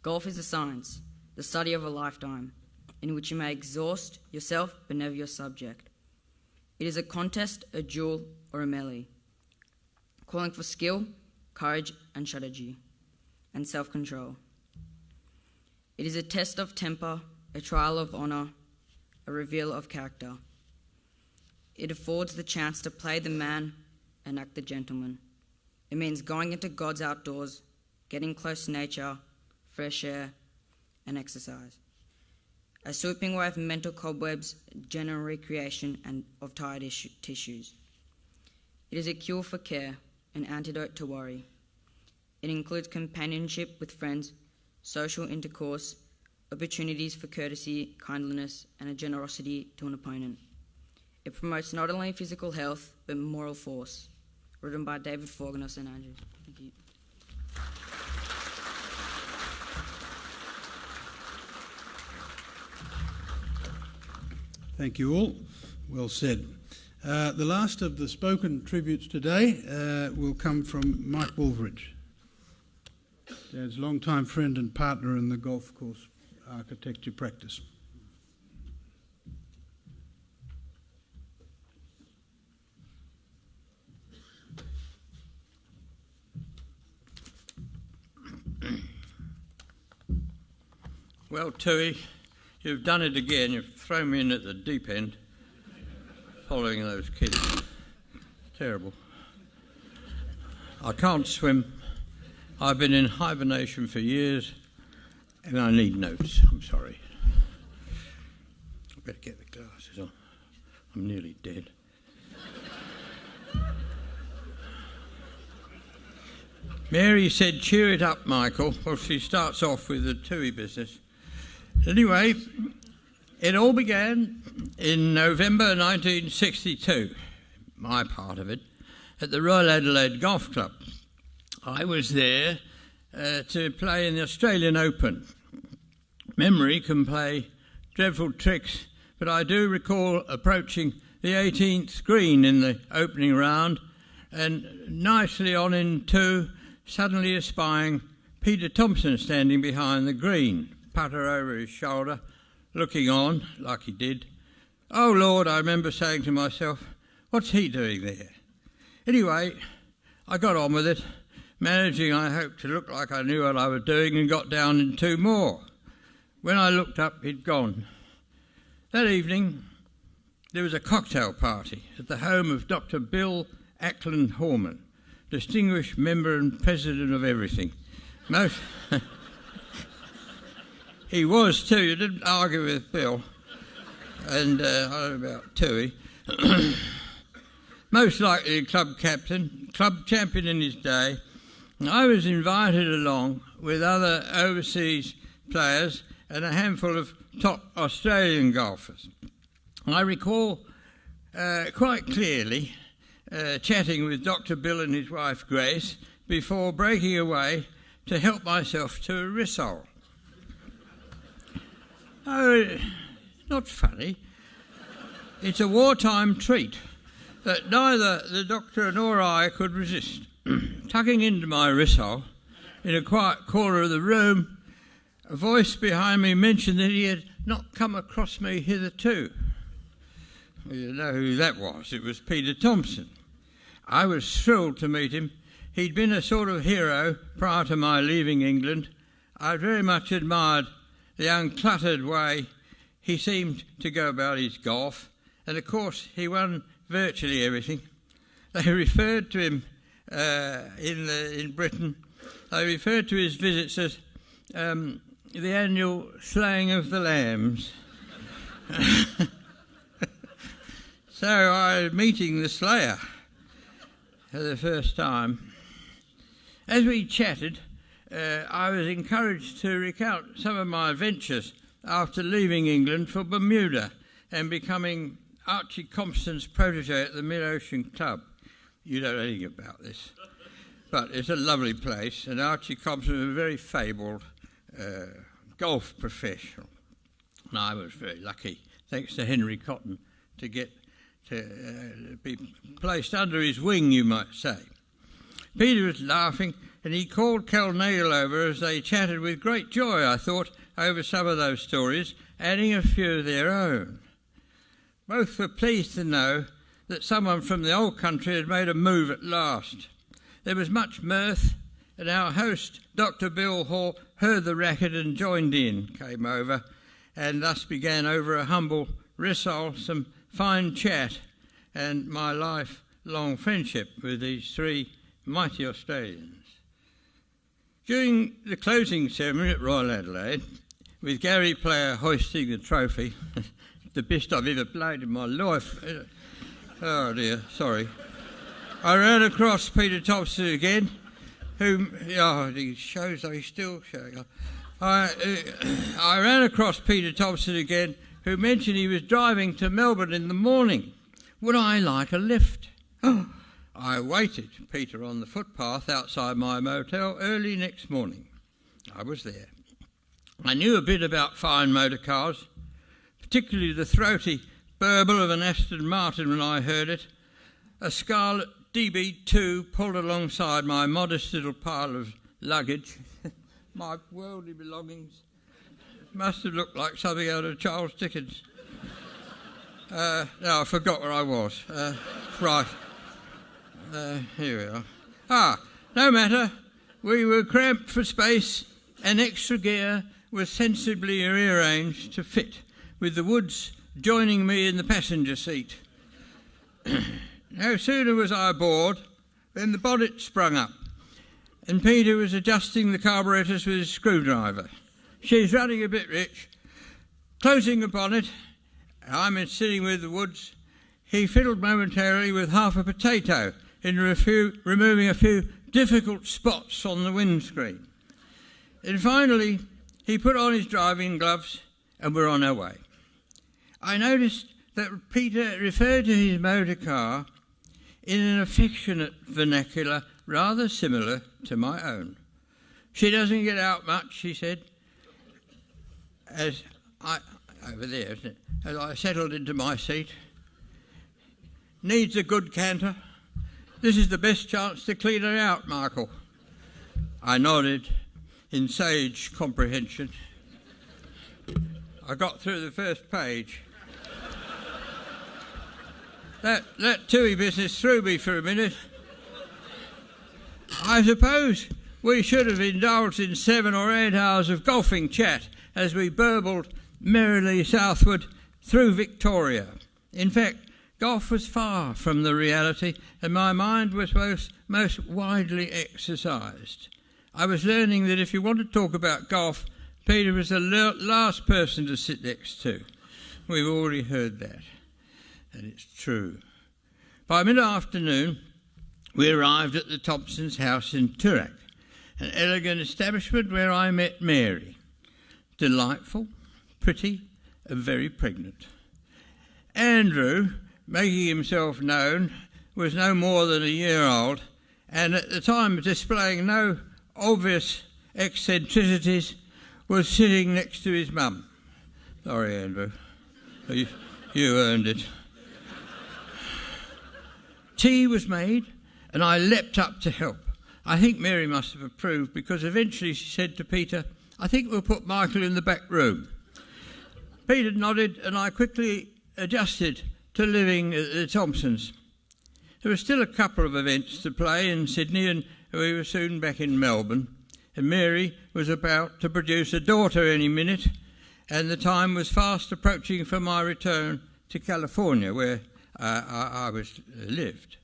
Golf is a science, the study of a lifetime, in which you may exhaust yourself but never your subject. It is a contest, a duel, or a melee, calling for skill, courage and strategy, and self-control. It is a test of temper, a trial of honour, a reveal of character. It affords the chance to play the man and act the gentleman. It means going into God's outdoors, getting close to nature, fresh air, and exercise. A sweeping away of mental cobwebs, general recreation and of tired tissues. It is a cure for care, an antidote to worry. It includes companionship with friends, social intercourse, opportunities for courtesy, kindliness, and a generosity to an opponent. It promotes not only physical health, but moral force. Written by David Forgan of St Andrews. Thank you. Thank you all. Well said. The last of the spoken tributes today will come from Mike Woolveridge, Dad's longtime friend and partner in the golf course architecture practice. Well, Tui, you've done it again. You've thrown me in at the deep end, following those kids. Terrible. I can't swim. I've been in hibernation for years, and I need notes. I'm sorry. I better get the glasses on. I'm nearly dead. Mary said, cheer it up, Michael. Well, she starts off with the Tui business. Anyway, it all began in November 1962, my part of it, at the Royal Adelaide Golf Club. I was there to play in the Australian Open. Memory can play dreadful tricks, but I do recall approaching the 18th green in the opening round and nicely on in two, suddenly espying Peter Thomson standing behind the green, putter over his shoulder, looking on like he did. Oh Lord, I remember saying to myself, what's he doing there? Anyway, I got on with it, managing, I hope, to look like I knew what I was doing, and got down in two more. When I looked up, he'd gone. That evening, there was a cocktail party at the home of Dr. Bill Ackland Horman, distinguished member and president of everything. Most he was too. You didn't argue with Bill. And I don't know about Tui. Most likely a club captain, club champion in his day. I was invited along with other overseas players and a handful of top Australian golfers. I recall quite clearly chatting with Dr. Bill and his wife Grace before breaking away to help myself to a rissole. Oh, not funny. It's a wartime treat that neither the doctor nor I could resist. Tucking into my rissole, in a quiet corner of the room, a voice behind me mentioned that he had not come across me hitherto. Well, you know who that was. It was Peter Thomson. I was thrilled to meet him. He'd been a sort of hero prior to my leaving England. I very much admired the uncluttered way he seemed to go about his golf, and of course he won virtually everything. They referred to him in Britain. They referred to his visits as the annual slaying of the lambs. So I was meeting the slayer for the first time. As we chatted, I was encouraged to recount some of my adventures after leaving England for Bermuda and becoming Archie Compston's protege at the Mid-Ocean Club. You don't know anything about this, but it's a lovely place, and Archie Compston was a very fabled golf professional. And I was very lucky, thanks to Henry Cotton, to get to be placed under his wing, you might say. Peter was laughing, and he called Kel Nagle over as they chatted with great joy, I thought, over some of those stories, adding a few of their own. Both were pleased to know that someone from the old country had made a move at last. There was much mirth, and our host, Dr. Bill heard the racket and joined in, came over, and thus began over a humble risol some fine chat and my lifelong friendship with these three mighty Australians. During the closing ceremony at Royal Adelaide, with Gary Player hoisting the trophy, the best I've ever played in my life. Oh dear, sorry. I ran across Peter Thomson again, whom, he shows though he's still showing. I ran across Peter Thomson again, who mentioned he was driving to Melbourne in the morning. Would I like a lift? I waited Peter on the footpath outside my motel early next morning. I was there. I knew a bit about fine motor cars, particularly the throaty burble of an Aston Martin when I heard it. A Scarlet DB2 pulled alongside my modest little pile of luggage, my worldly belongings. Must have looked like something out of Charles Dickens. No, I forgot where I was. Right. Here we are. No matter. We were cramped for space, and extra gear was sensibly rearranged to fit, with the Woods joining me in the passenger seat. No sooner was I aboard than the bonnet sprung up, and Peter was adjusting the carburettors with his screwdriver. She's running a bit rich. Closing the bonnet, I'm sitting with the Woods. He fiddled momentarily with half a potato in removing a few difficult spots on the windscreen. And finally, he put on his driving gloves and we're on our way. I noticed that Peter referred to his motor car in an affectionate vernacular rather similar to my own. She doesn't get out much, he said, over there, isn't it? As I settled into my seat. Needs a good canter. This is the best chance to clean her out, Michael. I nodded in sage comprehension. I got through the first page. That TUI business threw me for a minute. I suppose we should have indulged in 7 or 8 hours of golfing chat as we burbled merrily southward through Victoria. In fact, golf was far from the reality and my mind was most widely exercised. I was learning that if you want to talk about golf, Peter was the last person to sit next to. We've already heard that, and it's true. By mid-afternoon, we arrived at the Thomson's house in Toorak, an elegant establishment where I met Mary. Delightful, pretty, and very pregnant. Andrew, making himself known, was no more than a year old, and at the time displaying no obvious eccentricities, was sitting next to his mum. Sorry, Andrew. You earned it. Tea was made, and I leapt up to help. I think Mary must have approved, because eventually she said to Peter, I think we'll put Michael in the back room. Peter nodded, and I quickly adjusted to living at the Thomsons. There were still a couple of events to play in Sydney, and we were soon back in Melbourne. And Mary was about to produce a daughter any minute, and the time was fast approaching for my return to California, where I lived.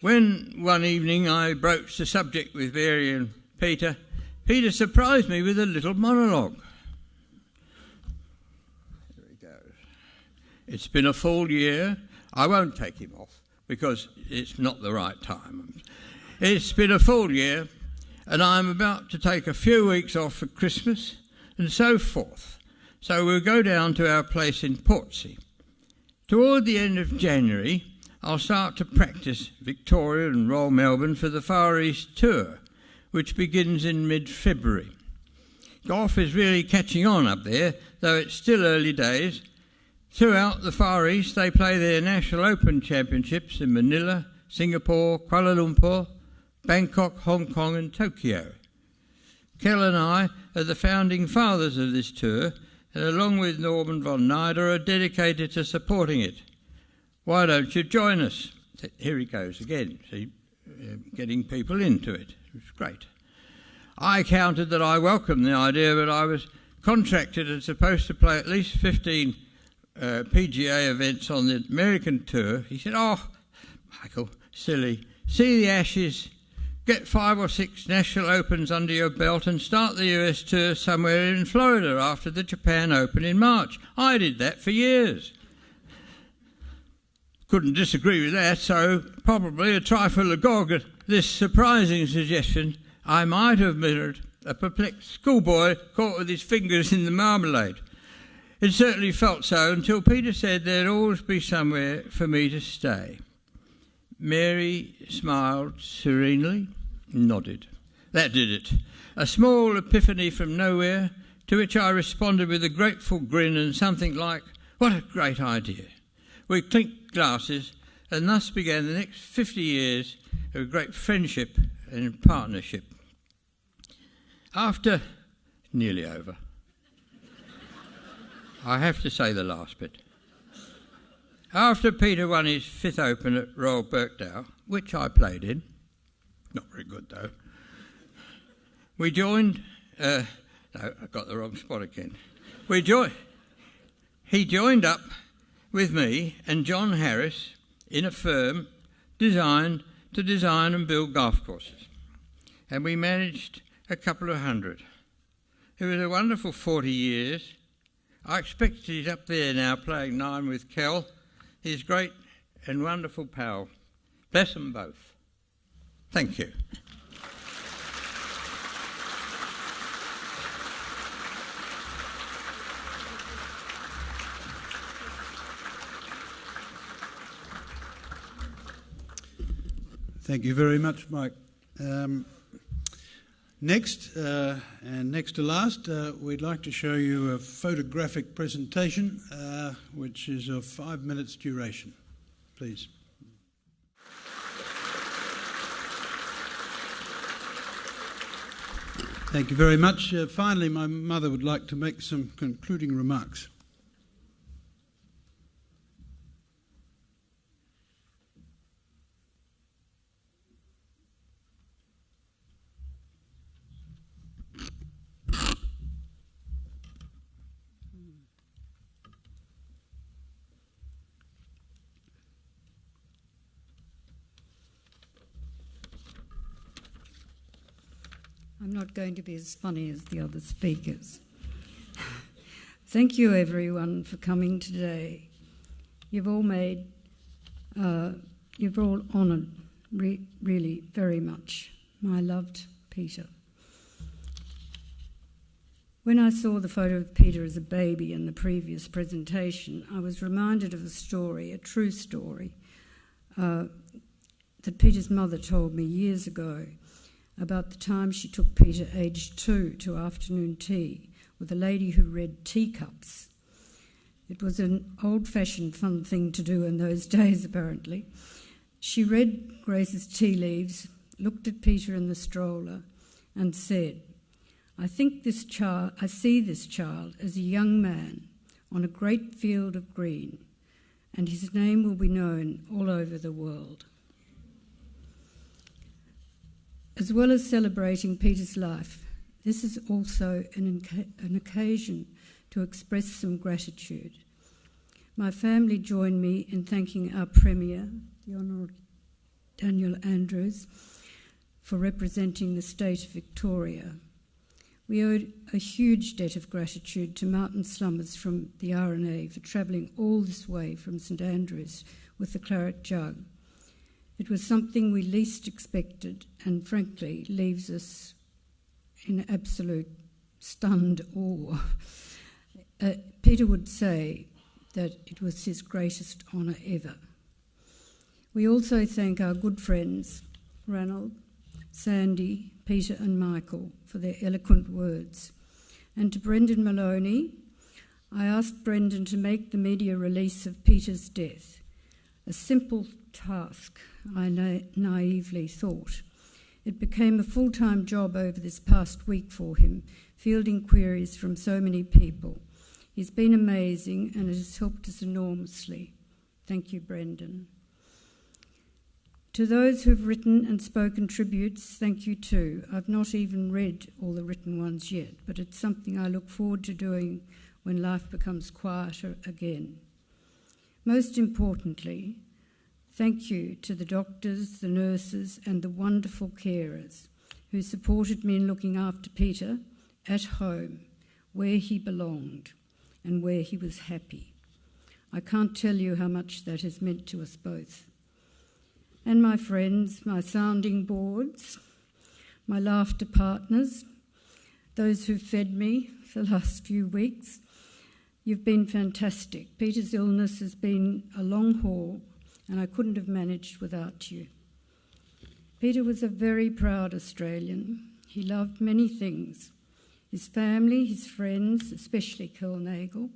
When one evening I broached the subject with Mary and Peter, Peter surprised me with a little monologue. There he goes. It's been a full year. I won't take him off because it's not the right time. It's been a full year, and I'm about to take a few weeks off for Christmas and so forth. So we'll go down to our place in Portsea. Toward the end of January, I'll start to practice Victoria and Royal Melbourne for the Far East Tour, which begins in mid-February. Golf is really catching on up there, though it's still early days. Throughout the Far East, they play their National Open Championships in Manila, Singapore, Kuala Lumpur, Bangkok, Hong Kong and Tokyo. Kel and I are the founding fathers of this tour, and along with Norman von Nyder are dedicated to supporting it. Why don't you join us? Here he goes again, see, getting people into it. It's great. I countered that I welcomed the idea, but I was contracted and supposed to play at least 15 PGA events on the American tour. He said, "Oh, Michael, silly, see the Ashes, get 5 or 6 National Opens under your belt and start the US tour somewhere in Florida after the Japan Open in March." I did that for years. Couldn't disagree with that, so probably a trifle agog at this surprising suggestion, I might have mirrored a perplexed schoolboy caught with his fingers in the marmalade. It certainly felt so until Peter said there'd always be somewhere for me to stay. Mary smiled serenely, nodded. That did it. A small epiphany from nowhere, to which I responded with a grateful grin and something like, "What a great idea." We clinked glasses, and thus began the next 50 years of great friendship and partnership. After, nearly over, I have to say the last bit. After Peter won his 5th Open at Royal Birkdale, which I played in, not very good though, we joined, no, I got the wrong spot again. He joined up with me and John Harris in a firm designed to design and build golf courses. And we managed a couple of hundred. It was a wonderful 40 years. I expect he's up there now playing 9 with Kel, his great and wonderful pal. Bless them both. Thank you. Thank you very much, Mike. Next, and next to last, we'd like to show you a photographic presentation, which is of 5 minutes duration. Please. Thank you very much. Finally, my mother would like to make some concluding remarks. I'm not going to be as funny as the other speakers. Thank you, everyone, for coming today. You've all honoured really very much my loved Peter. When I saw the photo of Peter as a baby in the previous presentation, I was reminded of a story, a true story, that Peter's mother told me years ago, about the time she took Peter, aged 2, to afternoon tea with a lady who read teacups. It was an old-fashioned fun thing to do in those days, apparently. She read Grace's tea leaves, looked at Peter in the stroller, and said, I see this child as a young man on a great field of green, and his name will be known all over the world." As well as celebrating Peter's life, this is also an occasion to express some gratitude. My family joined me in thanking our Premier, the Honourable Daniel Andrews, for representing the state of Victoria. We owed a huge debt of gratitude to Martin Slummers from the RNA for travelling all this way from St Andrews with the claret jug. It was something we least expected and frankly leaves us in absolute stunned awe. Peter would say that it was his greatest honour ever. We also thank our good friends, Ranald, Sandy, Peter and Michael, for their eloquent words. And to Brendan Maloney, I asked Brendan to make the media release of Peter's death. A simple task, I naively thought. It became a full-time job over this past week for him, fielding queries from so many people. He's been amazing and it has helped us enormously. Thank you, Brendan. To those who've written and spoken tributes, thank you too. I've not even read all the written ones yet, but it's something I look forward to doing when life becomes quieter again. Most importantly, thank you to the doctors, the nurses, and the wonderful carers who supported me in looking after Peter at home, where he belonged and where he was happy. I can't tell you how much that has meant to us both. And my friends, my sounding boards, my laughter partners, those who fed me for the last few weeks, you've been fantastic. Peter's illness has been a long haul, and I couldn't have managed without you. Peter was a very proud Australian. He loved many things: his family, his friends, especially Kilnagle,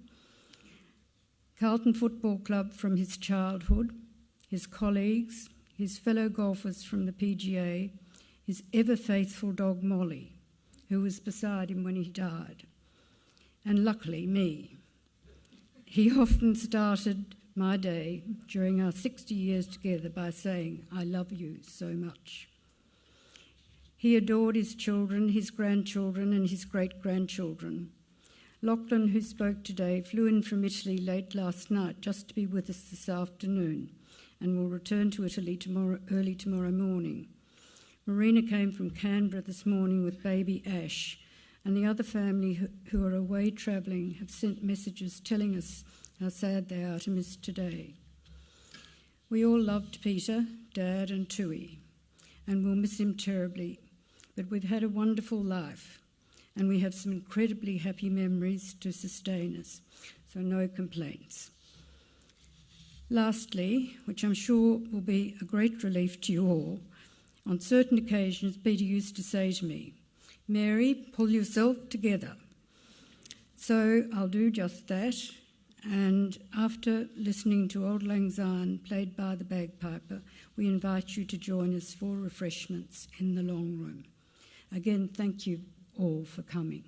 Carlton Football Club from his childhood, his colleagues, his fellow golfers from the PGA, his ever-faithful dog Molly, who was beside him when he died, and luckily me. He often started my day during our 60 years together by saying, "I love you so much." He adored his children, his grandchildren, and his great-grandchildren. Lachlan, who spoke today, flew in from Italy late last night just to be with us this afternoon, and will return to Italy early tomorrow morning. Marina came from Canberra this morning with baby Ash, and the other family who are away travelling have sent messages telling us how sad they are to miss today. We all loved Peter, Dad and Tui, and we'll miss him terribly, but we've had a wonderful life, and we have some incredibly happy memories to sustain us, so no complaints. Lastly, which I'm sure will be a great relief to you all, on certain occasions Peter used to say to me, "Mary, pull yourself together." So I'll do just that, and after listening to Auld Lang Syne played by the bagpiper, we invite you to join us for refreshments in the long room. Again, thank you all for coming.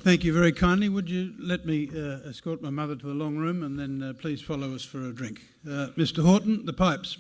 Thank you very kindly. Would you let me escort my mother to the long room, and then please follow us for a drink. Mr. Horton, the pipes.